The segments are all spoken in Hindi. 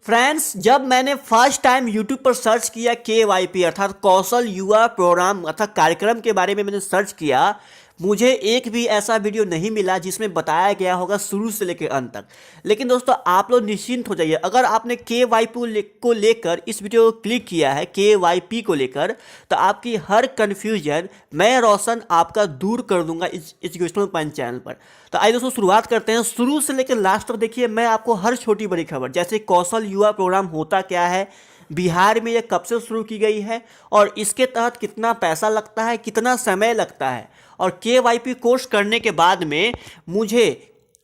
फ्रेंड्स, जब मैंने फर्स्ट टाइम यूट्यूब पर सर्च किया KYP अर्थात कौशल युवा प्रोग्राम अर्थात कार्यक्रम के बारे में मैंने सर्च किया, मुझे एक भी ऐसा वीडियो नहीं मिला जिसमें बताया गया होगा शुरू से लेकर अंत तक। लेकिन दोस्तों, आप लोग निश्चिंत हो जाइए, अगर आपने KYP को लेकर इस वीडियो को क्लिक किया है KYP को लेकर, तो आपकी हर कन्फ्यूजन मैं रोशन आपका दूर कर दूंगा इस एजुकेशनल पॉइंट चैनल पर। तो आइए दोस्तों, शुरुआत करते हैं। शुरू से लेकर लास्ट तक देखिए, मैं आपको हर छोटी बड़ी खबर, जैसे कौशल युवा प्रोग्राम होता क्या है, बिहार में यह कब से शुरू की गई है और इसके तहत कितना पैसा लगता है, कितना समय लगता है, और KYP कोर्स करने के बाद में मुझे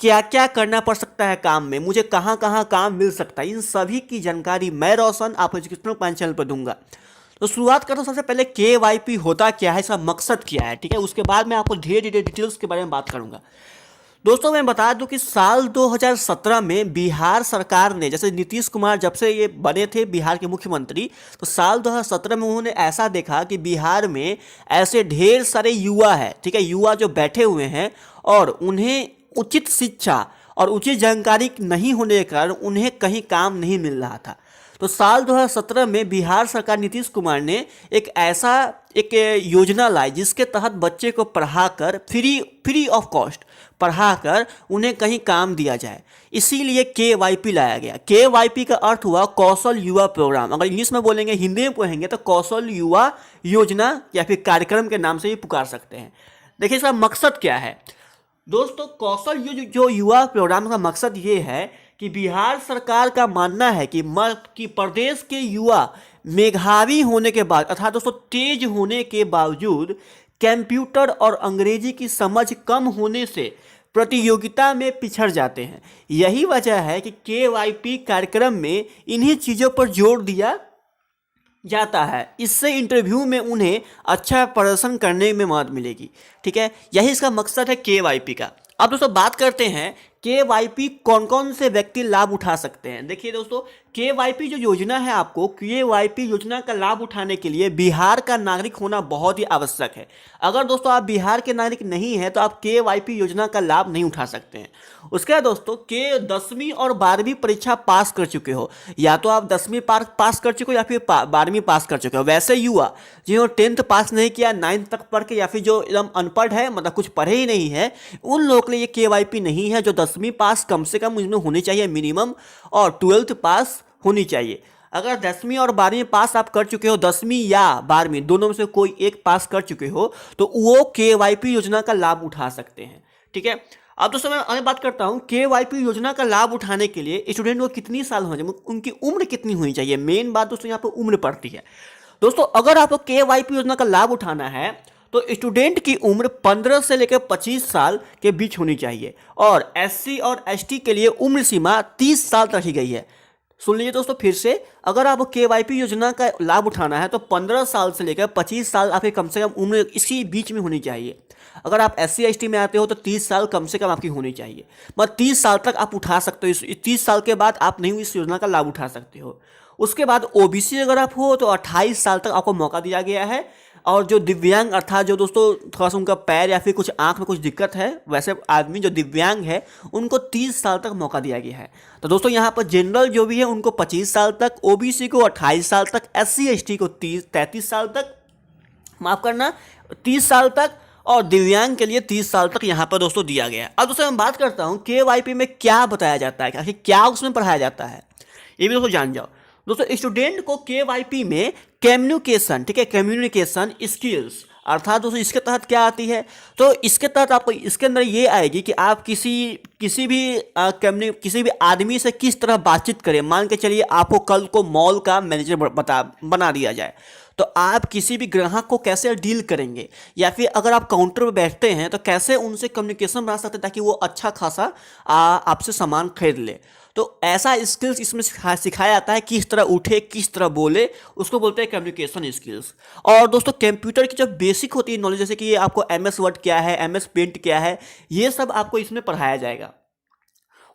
क्या क्या करना पड़ सकता है काम में, मुझे कहाँ कहाँ काम मिल सकता है, इन सभी की जानकारी मैं रोशन आप एजुकेशनल पॉइंट चैनल पर दूंगा। तो शुरुआत करता हूँ सबसे पहले KYP होता क्या है, इसका मकसद क्या है, ठीक है। उसके बाद मैं आपको धीरे धीरे डिटेल्स के बारे में बात करूँगा। दोस्तों, मैं बता दूं कि साल 2017 में बिहार सरकार ने, जैसे नीतीश कुमार जब से ये बने थे बिहार के मुख्यमंत्री, तो साल 2017 में उन्होंने ऐसा देखा कि बिहार में ऐसे ढेर सारे युवा हैं, ठीक है, युवा जो बैठे हुए हैं और उन्हें उचित शिक्षा और उचित जानकारी नहीं होने के कारण उन्हें कहीं काम नहीं मिल रहा था। तो साल 2017 में बिहार सरकार नीतीश कुमार ने एक योजना लाई जिसके तहत बच्चे को पढ़ाकर फ्री ऑफ कॉस्ट पढ़ाकर उन्हें कहीं काम दिया जाए, इसीलिए KYP लाया गया। KYP का अर्थ हुआ कौशल युवा प्रोग्राम, अगर इंग्लिश में बोलेंगे, हिंदी में पढ़ेंगे तो कौशल युवा योजना या फिर कार्यक्रम के नाम से भी पुकार सकते हैं। देखिए इसका मकसद क्या है दोस्तों। कौशल जो युवा प्रोग्राम का मकसद ये है कि बिहार सरकार का मानना है कि प्रदेश के युवा मेधावी होने के बाद अर्थात दोस्तों तेज होने के बावजूद कंप्यूटर और अंग्रेजी की समझ कम होने से प्रतियोगिता में पिछड़ जाते हैं। यही वजह है कि KYP कार्यक्रम में इन्हीं चीज़ों पर जोर दिया जाता है, इससे इंटरव्यू में उन्हें अच्छा प्रदर्शन करने में मदद मिलेगी, ठीक है। यही इसका मकसद है KYP का। अब दोस्तों बात करते हैं KYP कौन कौन से व्यक्ति लाभ उठा सकते हैं। देखिए दोस्तों, KYP जो योजना है, आपको KYP योजना का लाभ उठाने के लिए बिहार का नागरिक होना बहुत ही आवश्यक है। अगर दोस्तों आप बिहार के नागरिक नहीं हैं तो आप KYP योजना का लाभ नहीं उठा सकते हैं। उसके बाद दोस्तों 10वीं और 12वीं परीक्षा पास कर चुके हो, या तो आप 10वीं पास कर चुके हो या फिर 12वीं पास कर चुके हो। वैसे युवा जिन्होंने 10th पास नहीं किया, 9th तक पढ़ के, या फिर जो एकदम अनपढ़ है, मतलब कुछ पढ़े ही नहीं है, उन लोगों के लिए ये KYP नहीं है। जो 10वीं पास कम से कम उनमें होनी चाहिए मिनिमम, और 12th पास होनी चाहिए। अगर 10वीं और 12वीं पास आप कर चुके हो, 10वीं या 12वीं दोनों में से कोई एक पास कर चुके हो, तो वो KYP योजना का लाभ उठा सकते हैं, ठीक है। अब दोस्तों मैं बात करता हूँ KYP योजना का लाभ उठाने के लिए स्टूडेंट को कितनी साल होना चाहिए, उनकी उम्र कितनी होनी चाहिए। मेन बात दोस्तों यहाँ पर उम्र पड़ती है। दोस्तों अगर आपको KYP योजना का लाभ उठाना है तो स्टूडेंट की उम्र 15 से लेकर 25 साल के बीच होनी चाहिए, और SC और ST के लिए उम्र सीमा 30 साल रखी गई है। सुन लीजिए दोस्तों फिर से, अगर आपको KYP योजना का लाभ उठाना है तो 15 साल से लेकर 25 साल आपकी कम से कम उम्र इसी बीच में होनी चाहिए। अगर आप SC ST में आते हो तो 30 साल कम से कम आपकी होनी चाहिए, मतलब 30 साल तक आप उठा सकते हो। इस 30 साल के बाद आप नहीं इस योजना का लाभ उठा सकते हो। उसके बाद OBC अगर आप हो तो 28 साल तक आपको मौका दिया गया है, और जो दिव्यांग अर्थात जो दोस्तों थोड़ा सा उनका पैर या फिर कुछ आंख में कुछ दिक्कत है, वैसे आदमी जो दिव्यांग है उनको 30 साल तक मौका दिया गया है। तो दोस्तों यहाँ पर जनरल जो भी है उनको 25 साल तक, OBC को 28 साल तक, SC ST को 33 साल तक, माफ़ करना 30 साल तक, और दिव्यांग के लिए 30 साल तक यहाँ पर दोस्तों दिया गया है। अब दोस्तों मैं बात करता हूँ KYP में क्या बताया जाता है, आखिर क्या उसमें पढ़ाया जाता है, ये भी दोस्तों जान जाओ। दोस्तों स्टूडेंट को KYP में कम्युनिकेशन, ठीक है, कम्युनिकेशन स्किल्स अर्थात दोस्तों इसके तहत क्या आती है, तो इसके तहत आपको इसके अंदर ये आएगी कि आप किसी भी आदमी से किस तरह बातचीत करें। मान के चलिए आपको कल को मॉल का मैनेजर बना दिया जाए, तो आप किसी भी ग्राहक को कैसे डील करेंगे, या फिर अगर आप काउंटर पर बैठते हैं तो कैसे उनसे कम्युनिकेशन बना सकते हैं ताकि वो अच्छा खासा आपसे सामान खरीद ले। तो ऐसा स्किल्स इसमें सिखाया जाता है, किस तरह उठे, किस तरह बोले, उसको बोलते हैं कम्युनिकेशन स्किल्स। और दोस्तों कंप्यूटर की जो बेसिक होती है नॉलेज, जैसे कि आपको MS वर्ड क्या है, MS पेंट क्या है, ये सब आपको इसमें पढ़ाया जाएगा।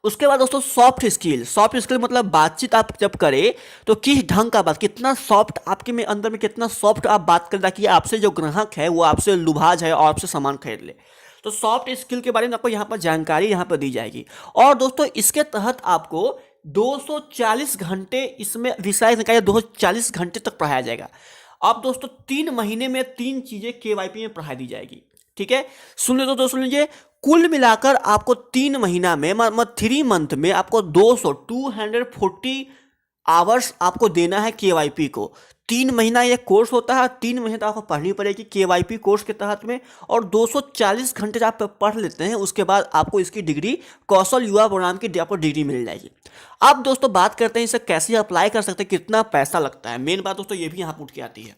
उसके बाद दोस्तों सॉफ्ट स्किल मतलब बातचीत आप जब करें तो किस ढंग का बात, कितना सॉफ्ट आपके में अंदर में कितना सॉफ्ट आप बात करें ताकि आपसे जो ग्राहक है वो आपसे लुभा जाए और आपसे सामान खरीद ले। तो सॉफ्ट स्किल के बारे में आपको यहाँ पर जानकारी यहाँ पर दी जाएगी। और दोस्तों इसके तहत आपको 240 घंटे इसमें रिसर्च निकालिए, 240 घंटे तक पढ़ाया जाएगा। अब दोस्तों 3 महीने में 3 चीज़ें केवाईपी में पढ़ा दी जाएगी। ठीक है, सुन लीजिए दोस्तों, सुन लीजिए, कुल मिलाकर आपको 3 महीना में मतलब 3 मंथ में आपको 240 आवर्स आपको देना है केवाईपी को। 3 महीना ये कोर्स होता है, 3 महीने तक आपको पढ़नी पड़ेगी केवाईपी कोर्स के तहत में, और 240 घंटे जब आप पढ़ लेते हैं उसके बाद आपको इसकी डिग्री, कौशल युवा प्रोग्राम की आपको डिग्री मिल जाएगी। अब दोस्तों बात करते हैं इसे कैसे अप्लाई कर सकते हैं, कितना पैसा लगता है। मेन बात दोस्तों ये भी यहाँ पूछ के आती है।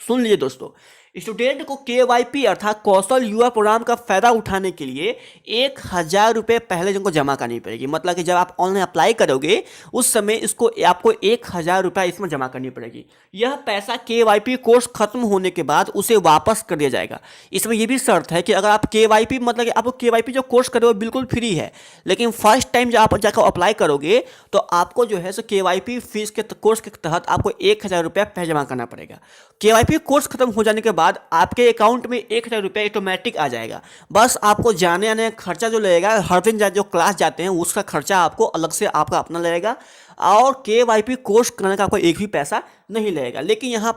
सुन लीजिए दोस्तों, स्टूडेंट को केवाईपी अर्थात कौशल युवा प्रोग्राम का फायदा उठाने के लिए 1,000 रुपये पहले जिनको जमा करनी पड़ेगी। मतलब कि जब आप ऑनलाइन अप्लाई करोगे उस समय इसको आपको 1,000 रुपये इसमें जमा करनी पड़ेगी। यह पैसा केवाईपी कोर्स खत्म होने के बाद उसे वापस कर दिया जाएगा। इसमें यह भी शर्त है कि अगर आप केवाईपी मतलब कि आपको केवाईपी जो कोर्स करोगे बिल्कुल फ्री है, लेकिन फर्स्ट टाइम जब आप जाकर अप्लाई करोगे तो आपको जो है सो केवाईपी फीस के कोर्स के तहत आपको 1,000 रुपये पहले जमा करना पड़ेगा। केवाईपी कोर्स खत्म हो जाने के बाद आपके अकाउंट में 1,000 रुपये ऑटोमेटिक आ जाएगा। बस आपको जाने आने का खर्चा जो लगेगा, हर दिन जो क्लास जाते हैं उसका खर्चा आपको अलग से आपका अपना लगेगा, और केवाईपी कोर्स करने का आपको एक भी पैसा नहीं लगेगा। लेकिन यहाँ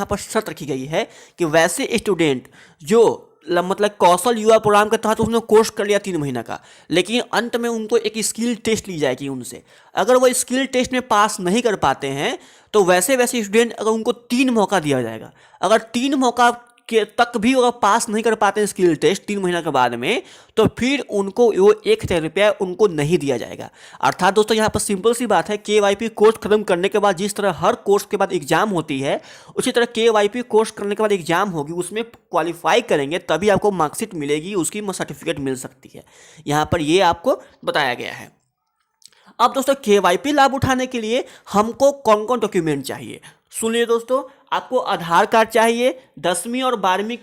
पर शर्त रखी गई है कि वैसे स्टूडेंट जो मतलब कौशल युवा प्रोग्राम के तहत उसने कोर्स कर लिया 3 महीना का, लेकिन अंत में उनको एक स्किल टेस्ट ली जाएगी उनसे। अगर वो स्किल टेस्ट में पास नहीं कर पाते हैं तो वैसे स्टूडेंट अगर उनको 3 मौका दिया जाएगा। अगर 3 मौका के तक भी अगर पास नहीं कर पाते हैं स्किल टेस्ट 3 महीना के बाद में, तो फिर उनको वो 1,000 रुपया उनको नहीं दिया जाएगा। अर्थात दोस्तों यहाँ पर सिंपल सी बात है, केवाईपी कोर्स खत्म करने के बाद जिस तरह हर कोर्स के बाद एग्जाम होती है, उसी तरह केवाईपी कोर्स करने के बाद एग्जाम होगी, उसमें क्वालिफाई करेंगे तभी आपको मार्कशीट मिलेगी, उसकी सर्टिफिकेट मिल सकती है। यहाँ पर ये आपको बताया गया है। अब दोस्तों केवाईपी लाभ उठाने के लिए हमको कौन कौन डॉक्यूमेंट चाहिए, सुनिए दोस्तों। आपको आधार कार्ड चाहिए, 10वीं और 12वीं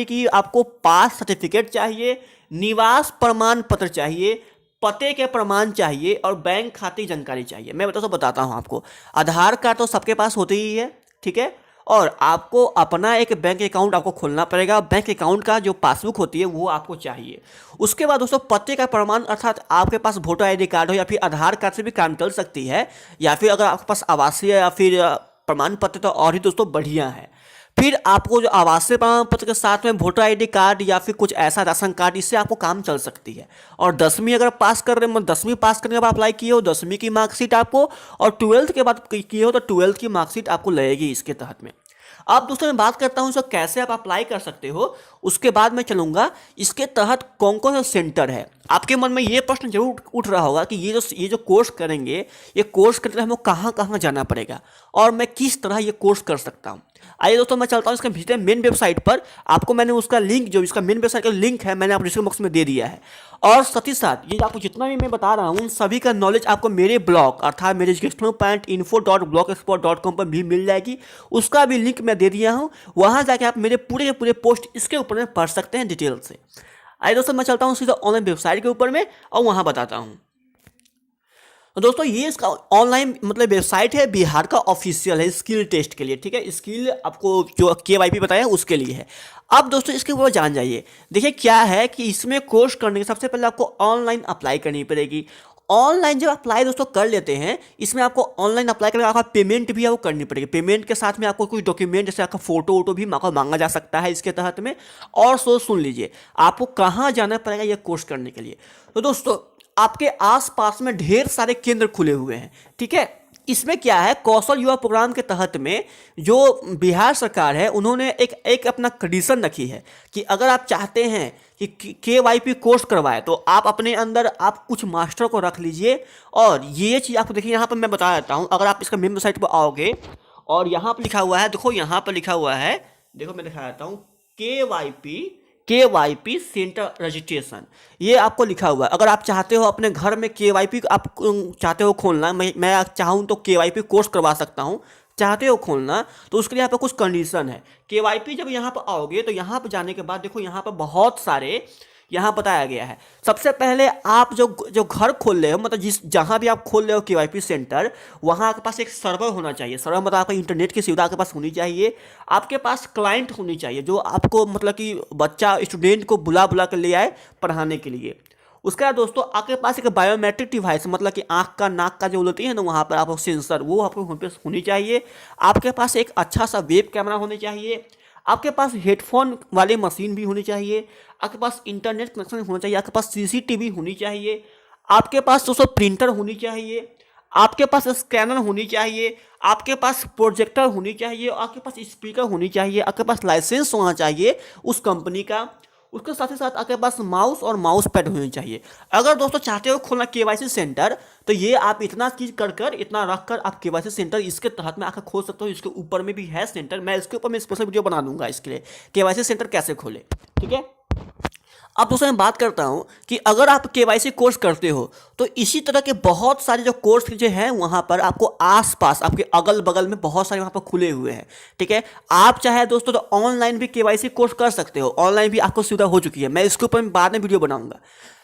की आपको पास सर्टिफिकेट चाहिए, निवास प्रमाण पत्र चाहिए, पते के प्रमाण चाहिए, और बैंक खाते की जानकारी चाहिए। मैं बताता हूँ आपको। आधार कार्ड तो सबके पास होते ही है, ठीक है, और आपको अपना एक बैंक अकाउंट आपको खोलना पड़ेगा। बैंक अकाउंट का जो पासबुक होती है वो आपको चाहिए। उसके बाद दोस्तों पते का प्रमाण, अर्थात आपके पास वोटर आईडी कार्ड हो या फिर आधार कार्ड से भी काम चल सकती है, या फिर अगर आपके पास आवासीय या फिर प्रमाण पत्र तो और ही दोस्तों बढ़िया है। फिर आपको जो आवासीय प्रमाण पत्र के साथ में वोटर आईडी कार्ड या फिर कुछ ऐसा राशन कार्ड, इससे आपको काम चल सकती है। और 10वीं अगर पास कर रहे हैं, 10वीं पास करने के बाद अप्लाई किए हो, 10वीं की मार्कशीट आपको, और 12th के बाद किए हो तो 12th की मार्कशीट आपको लगेगी इसके तहत में। अब दोस्तों मैं बात करता हूँ सर कैसे आप अप्लाई कर सकते हो, उसके बाद मैं चलूँगा इसके तहत कौन कौन सा सेंटर है। आपके मन में ये प्रश्न जरूर उठ रहा होगा कि ये जो कोर्स करेंगे, ये कोर्स करते हमें कहाँ कहाँ जाना पड़ेगा और मैं किस तरह ये कोर्स कर सकता हूँ। आइए दोस्तों मैं चलता हूँ इसके भीतर मेन वेबसाइट पर। आपको मैंने उसका लिंक, जो इसका मेन वेबसाइट का लिंक है, मैंने आप डिस्क्रिप्शन बॉक्स में दे दिया है। और साथ ही साथ ये आपको जितना भी मैं बता रहा हूँ, उन सभी का नॉलेज आपको मेरे ब्लॉग अर्थात मेरे educationalpointinfo.blogspot.com पर भी मिल जाएगी। उसका भी लिंक मैं दे दिया हूँ, वहाँ जाके आप मेरे पूरे पोस्ट इसके ऊपर में पढ़ सकते हैं डिटेल से। आइए दोस्तों मैं चलता हूँ सीधा ऑनलाइन वेबसाइट के ऊपर में और वहाँ बताता हूँ। तो दोस्तों ये इसका ऑनलाइन मतलब वेबसाइट है, बिहार का ऑफिशियल है स्किल टेस्ट के लिए, ठीक है। स्किल आपको जो केवाईपी बताया उसके लिए है। अब दोस्तों इसके ऊपर जान जाइए। देखिए क्या है कि इसमें कोर्स करने के सबसे पहले आपको ऑनलाइन अप्लाई करनी पड़ेगी। ऑनलाइन जब अप्लाई दोस्तों कर लेते हैं, इसमें आपको ऑनलाइन अप्लाई करके आपका पेमेंट भी आपको करनी पड़ेगी। पेमेंट के साथ में आपको कुछ डॉक्यूमेंट जैसे आपका फोटो वोटो भी आपको मांगा जा सकता है इसके तहत में। और सुन लीजिए आपको कहाँ जाना पड़ेगा ये कोर्स करने के लिए। तो दोस्तों आपके आसपास में ढेर सारे केंद्र खुले हुए हैं, ठीक है। इसमें क्या है, कौशल युवा प्रोग्राम के तहत में जो बिहार सरकार है उन्होंने एक अपना कंडीशन रखी है कि अगर आप चाहते हैं कि केवाईपी कोर्स करवाए तो आप अपने अंदर आप कुछ मास्टर को रख लीजिए। और ये चीज़ आपको देखिए यहाँ पर मैं बता देता हूँ। अगर आप इसका मेन वेबसाइट पर आओगे और यहाँ पर लिखा हुआ है, देखो यहाँ पर लिखा हुआ है, देखो मैं दिखा देता हूँ, केवाईपी सेंटर रजिस्ट्रेशन, ये आपको लिखा हुआ है। अगर आप चाहते हो अपने घर में केवाईपी आप चाहते हो खोलना, मैं चाहूँ तो केवाईपी कोर्स करवा सकता हूँ, चाहते हो खोलना तो उसके लिए यहाँ पर कुछ कंडीशन है। केवाईपी जब यहाँ पर आओगे तो यहाँ पर जाने के बाद देखो यहाँ पर बहुत सारे यहाँ बताया गया है। सबसे पहले आप जो घर खोल रहे हो, मतलब जहाँ भी आप खोल रहे हो केवाईपी सेंटर, वहाँ आपके पास एक सर्वर होना चाहिए। सर्वर मतलब आपका इंटरनेट की सुविधा आपके पास होनी चाहिए। आपके पास क्लाइंट होनी चाहिए जो आपको मतलब कि बच्चा स्टूडेंट को बुला कर ले आए पढ़ाने के लिए। उसके बाद दोस्तों आपके पास एक बायोमेट्रिक डिवाइस, मतलब कि आंख का नाक का जो होती है ना वहाँ पर आपको सेंसर, वो आपको वहाँ पे होनी चाहिए। आपके पास एक अच्छा सा वेब कैमरा होना चाहिए। आपके पास हेडफोन वाली मशीन भी होनी चाहिए। आपके पास इंटरनेट कनेक्शन होना चाहिए। आपके पास सीसीटीवी होनी चाहिए। आपके पास दोस्तों प्रिंटर होनी चाहिए। आपके पास स्कैनर होनी चाहिए। आपके पास प्रोजेक्टर होनी चाहिए। आपके पास स्पीकर होनी चाहिए। आपके पास लाइसेंस होना चाहिए उस कंपनी का। उसके साथ ही साथ आपके पास माउस और माउस पैड होनी चाहिए। अगर दोस्तों चाहते हो खोलना केवाईसी सेंटर, तो ये आप इतना चीज कर कर, इतना रख कर आप केवाईसी सेंटर इसके तहत में आकर खोल सकते हो। इसके ऊपर में भी है सेंटर, मैं इसके ऊपर में स्पेशल वीडियो बना दूंगा इसके लिए, केवाईसी सेंटर कैसे खोले। ठीक है। अब दोस्तों मैं बात करता हूं कि अगर आप केवाईसी कोर्स करते हो तो इसी तरह के बहुत सारे जो कोर्स जो हैं वहां पर आपको आसपास आपके अगल बगल में बहुत सारे वहां पर खुले हुए हैं। ठीक है। आप चाहे दोस्तों तो ऑनलाइन भी केवाईसी कोर्स कर सकते हो। ऑनलाइन भी आपको सुविधा हो चुकी है, मैं इसके ऊपर बाद में वीडियो बनाऊंगा।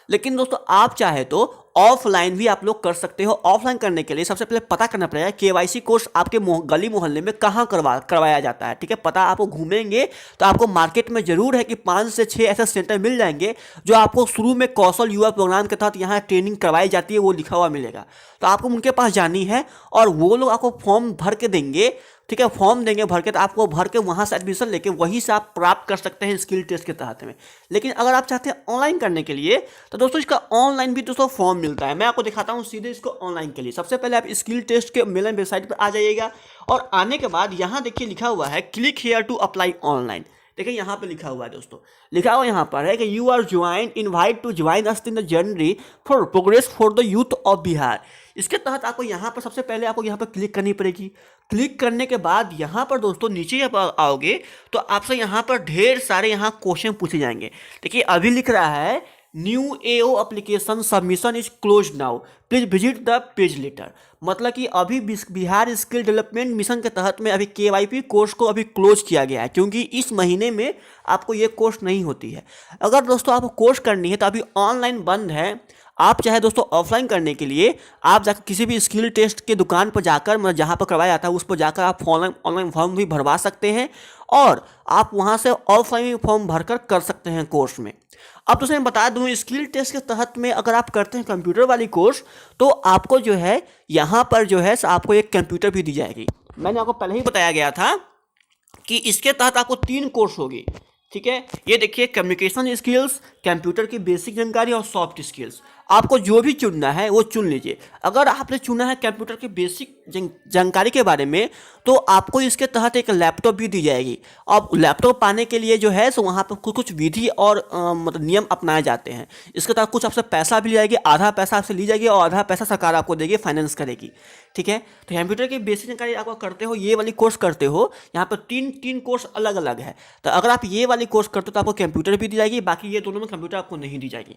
लेकिन दोस्तों आप चाहे तो ऑफलाइन भी आप लोग कर सकते हो। ऑफलाइन करने के लिए सबसे पहले पता करना पड़ेगा केवाईसी कोर्स आपके गली मोहल्ले में कहाँ करवाया जाता है। ठीक है। पता आपको घूमेंगे तो आपको मार्केट में जरूर है कि 5 से 6 ऐसे सेंटर मिल जाएंगे जो आपको शुरू में कौशल युवा प्रोग्राम के तहत यहाँ ट्रेनिंग करवाई जाती है, वो लिखा हुआ मिलेगा। तो आपको उनके पास जानी है और वो लोग आपको फॉर्म भर के देंगे। ठीक है। फॉर्म देंगे भर के, तो आपको भर के वहाँ से एडमिशन लेके वहीं से आप प्राप्त कर सकते हैं स्किल टेस्ट के तहत में। लेकिन अगर आप चाहते हैं ऑनलाइन करने के लिए तो दोस्तों इसका ऑनलाइन भी दोस्तों फॉर्म मिलता है। मैं आपको दिखाता हूँ सीधे इसको ऑनलाइन के लिए। सबसे पहले आप स्किल टेस्ट के मेल वेबसाइट पर आ जाइएगा और आने के बाद यहाँ देखिए लिखा हुआ है click here to apply online. देखिए यहाँ पे लिखा हुआ है दोस्तों, लिखा हुआ यहाँ पर है कि you are join invite to join us in the journey for progress for the youth of Bihar. इसके तहत आपको यहाँ पर सबसे पहले आपको यहाँ पर क्लिक करनी पड़ेगी। क्लिक करने के बाद यहाँ पर दोस्तों नीचे आप आओगे तो आपसे यहाँ पर ढेर सारे यहाँ क्वेश्चन पूछे जाएंगे। देखिए अभी लिख रहा है new AO application submission is close now, please visit the page later. मतलब कि अभी बिहार स्किल डेवलपमेंट मिशन के तहत में अभी केवाईपी कोर्स को अभी क्लोज किया गया है, क्योंकि इस महीने में आपको ये कोर्स नहीं होती है। अगर दोस्तों आपको कोर्स करनी है तो अभी ऑनलाइन बंद है। आप चाहे दोस्तों ऑफलाइन करने के लिए आप जाकर किसी भी स्किल टेस्ट के दुकान पर जाकर, मतलब जहाँ पर करवाया जाता है उस पर जाकर आप ऑनलाइन फॉर्म भी भरवा सकते हैं और आप वहाँ से ऑफलाइन फॉर्म भरकर कर सकते हैं कोर्स में। अब तो मैं बता दूं स्किल टेस्ट के तहत में अगर आप करते हैं कंप्यूटर वाली कोर्स तो आपको जो है यहाँ पर जो है आपको एक कंप्यूटर भी दी जाएगी। मैंने आपको पहले ही बताया गया था कि इसके तहत आपको 3 कोर्स होगी। ठीक है। ये देखिए कम्युनिकेशन स्किल्स, कंप्यूटर की बेसिक जानकारी और सॉफ्ट स्किल्स। आपको जो भी चुनना है वो चुन लीजिए। अगर आपने चुना है कंप्यूटर की बेसिक जानकारी के बारे में तो आपको इसके तहत एक लैपटॉप भी दी जाएगी। अब लैपटॉप पाने के लिए जो है सो वहाँ पर कुछ विधि और मतलब नियम अपनाए जाते हैं। इसके तहत कुछ आपसे पैसा भी ली जाएगी, आधा पैसा आपसे ली जाएगी और आधा पैसा सरकार आपको देगी, फाइनेंस करेगी। ठीक है। तो कंप्यूटर की बेसिक जानकारी आपको करते हो, ये वाली कोर्स करते हो, यहाँ पर तीन कोर्स अलग अलग है। तो अगर आप ये वाली कोर्स करते हो तो आपको कंप्यूटर भी दी जाएगी, बाकी ये दोनों में कंप्यूटर आपको नहीं दी जाएगी।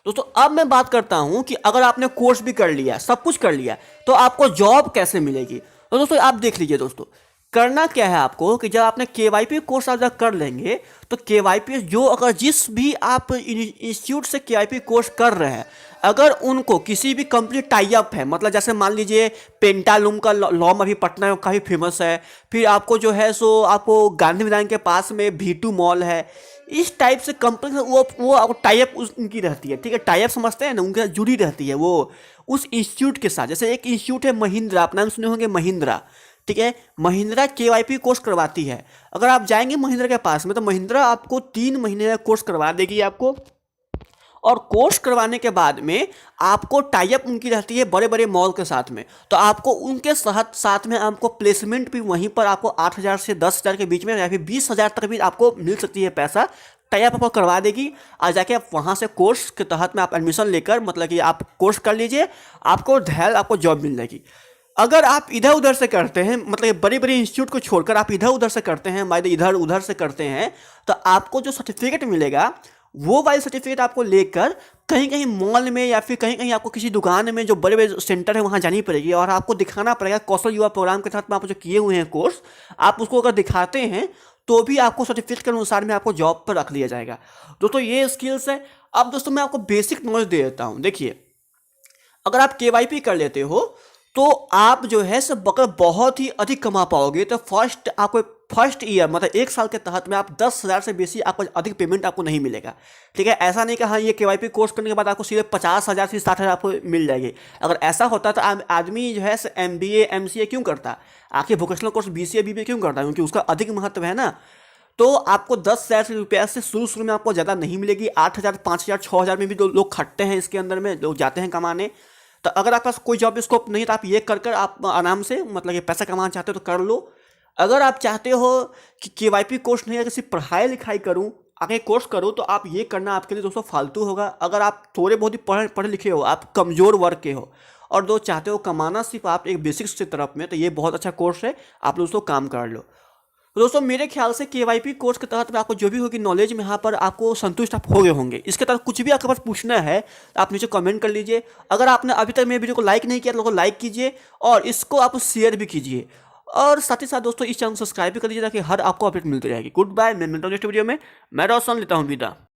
दोस्तों अब मैं बात करता हूं कि अगर आपने कोर्स भी कर लिया, सब कुछ कर लिया, तो आपको जॉब कैसे मिलेगी। तो दोस्तों आप देख लीजिए दोस्तों, करना क्या है आपको कि जब आपने केवाईपी कोर्स आप जब कर लेंगे तो केवाईपी जो अगर जिस भी आप इंस्टीट्यूट से केवाईपी कोर्स कर रहे हैं, अगर उनको किसी भी कंपनी टाई अप है, मतलब जैसे मान लीजिए पेंटालूम का लॉम अभी पटना में काफ़ी फेमस है, फिर आपको जो है सो आपको गांधी मैदान के पास में V2 मॉल है, इस टाइप से कंपनी से वो आपको टाई अप उनकी रहती है। ठीक है। टाई अप समझते हैं ना, उनके साथ जुड़ी रहती है वो उस इंस्टीट्यूट के साथ। जैसे एक इंस्टीट्यूट है महिंद्रा, आप नाम सुने होंगे महिंद्रा। ठीक है। महिंद्रा केवाईपी कोर्स करवाती है। अगर आप जाएंगे महिंद्रा के पास में तो महिंद्रा आपको 3 महीने का कोर्स करवा देगी आपको, और कोर्स करवाने के बाद में आपको टाई अप उनकी रहती है बड़े बड़े मॉल के साथ में। तो आपको उनके साथ में आपको प्लेसमेंट भी वहीं पर आपको 8,000 से 10,000 के बीच में या फिर 20,000 तक भी आपको मिल सकती है पैसा। टाई अप आपको करवा देगी और जाके आप वहाँ से कोर्स के तहत में आप एडमिशन लेकर, मतलब कि आप कोर्स कर लीजिए, आपको आपको जॉब मिल जाएगी। अगर आप इधर उधर से करते हैं, मतलब बड़ी बड़ी इंस्टीट्यूट को छोड़कर आप इधर उधर से करते हैं, मान इधर उधर से करते हैं, तो आपको जो सर्टिफिकेट मिलेगा वो वाली सर्टिफिकेट आपको लेकर कहीं कहीं मॉल में या फिर कहीं कहीं आपको किसी दुकान में जो बड़े बड़े सेंटर है वहाँ जानी पड़ेगी और आपको दिखाना पड़ेगा कौशल युवा प्रोग्राम के तहत में आप जो किए हुए हैं कोर्स, आप उसको अगर दिखाते हैं तो भी आपको सर्टिफिकेट के अनुसार में आपको जॉब पर रख लिया जाएगा। दोस्तों ये स्किल्स है। अब दोस्तों मैं आपको बेसिक नॉलेज दे देता हूँ। देखिए अगर आप केवाईपी कर लेते हो तो आप जो है सब बहुत ही अधिक कमा पाओगे। तो फर्स्ट आपको फर्स्ट ईयर मतलब 1 साल के तहत में आप 10,000 से बेसी आपको अधिक पेमेंट आपको नहीं मिलेगा। ठीक है, ऐसा नहीं कि हाँ ये केवाईपी कोर्स करने के बाद आपको सीधे 50,000 से 60,000 आपको मिल जाएगी। अगर ऐसा होता तो आदमी जो है MBA MCA क्यों करता, आखिर वोकेशनल कोर्स BCA BBA क्यों करता है, क्योंकि उसका अधिक महत्व है ना। तो आपको 10,000 रुपया से शुरू में आपको ज़्यादा नहीं मिलेगी। 8,000 5,000 6,000 में भी जो लोग खटते हैं इसके अंदर में, लोग जाते हैं कमाने। तो अगर आपके पास कोई जॉब स्कोप नहीं तो आप ये कर आप आराम से मतलब ये पैसा कमाना चाहते हो तो कर लो। अगर आप चाहते हो कि केवाईपी कोर्स नहीं, अगर सिर्फ पढ़ाई लिखाई करूँ आगे कोर्स करो, तो आप ये करना आपके लिए दोस्तों फालतू होगा। अगर आप थोड़े बहुत ही पढ़े लिखे हो, आप कमज़ोर वर्ग के हो और दो चाहते हो कमाना सिर्फ आप एक बेसिक्स की तरफ में, तो ये बहुत अच्छा कोर्स है, आप दोस्तों काम कर लो। तो दोस्तों मेरे ख्याल से केवाईपी कोर्स के तहत में आपको जो भी होगी नॉलेज में यहाँ पर आपको संतुष्ट आप हो गए होंगे। इसके तहत कुछ भी आपके पास पूछना है तो आप नीचे कमेंट कर लीजिए। अगर आपने अभी तक मेरे वीडियो को लाइक नहीं किया तो लाइक कीजिए और इसको आप शेयर भी कीजिए, और साथ ही साथ दोस्तों इस चैनल को सब्सक्राइब भी कर लीजिए ताकि हर आपको अपडेट मिलती रहेगी। गुड बाय, मैं मिलता हूँ नेक्स्ट वीडियो में। मैं रोशन लेता हूँ विदा।